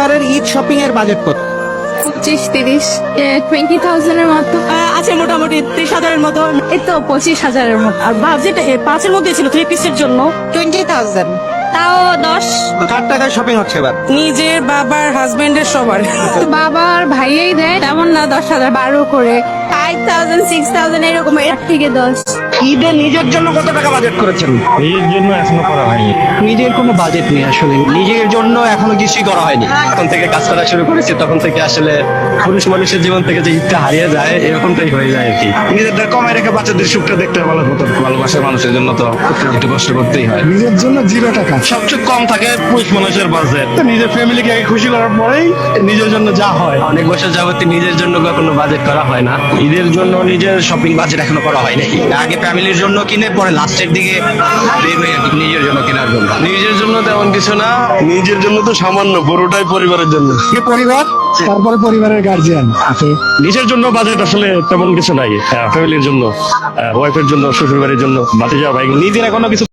এবারের ঈদ শপিং এর বাজেট কত? 25-30 20,000 এর মতো আছে, মোটামুটি 30,000 এর মতো। এই তো 25,000 এর মতো। আর বাজেট 5-এর মধ্যে ছিল 3 পিসের জন্য। 20,000। তাও 10 কার টাকায় শপিং হচ্ছে এবার? নিজের, বাবার, হাজবেন্ডের, সবার। বাবার ভাইয়াই দেয়, তেমন না 10,000 12 করে 5,000 6,000 এরকম, এর থেকে 10। ঈদে নিজের জন্য কত টাকা বাজেট করেছেন? নিজের জন্য এখনো করা হয়নি। নিজের কোনো বাজেট নেই আসলে, নিজের জন্য এখনো কিছুই করা হয়নি। তখন থেকে কাজ করা শুরু করেছি, তখন থেকে আসলে পুরুষ মানুষের জীবন থেকে যে ঈদটা হারিয়ে যায়, এরকমটাই হয়ে যায় আর কি। নিজেদেরটা কমায় রেখে বাচ্চাদের সুখটা দেখতে ভালো হতো। ভালোবাসার মানুষের জন্য তো একটু কষ্ট করতেই হয়। নিজের জন্য 0 টাকা, সবচেয়ে কম থাকে পুরুষ মানুষের বাজেট। নিজের ফ্যামিলিকে আগে খুশি করার পরেই নিজের জন্য যা হয়। অনেক বছর যাবতীয় নিজের জন্য কোনো বাজেট করা হয় না। ঈদের জন্য নিজের শপিং বাজেট এখনো করা হয়নি। আগে ফ্যামিলির জন্য কিনে পরে লাস্টের দিকে বের হয়ে আর কি নিজের জন্য কেনার জন্য। নিজের জন্য তেমন কিছু না। নিজের জন্য তো সামান্য, পুরোটাই পরিবারের জন্য। পরিবার, তারপরে পরিবারের গার্জিয়ান আছে। নিজের জন্য বাজেট আসলে তেমন কিছু নাই। ফ্যামিলির জন্য, ওয়াইফের জন্য, শ্বশুর বাড়ির জন্য, ভাতিজা ভাই, নিজের এখনো কিছু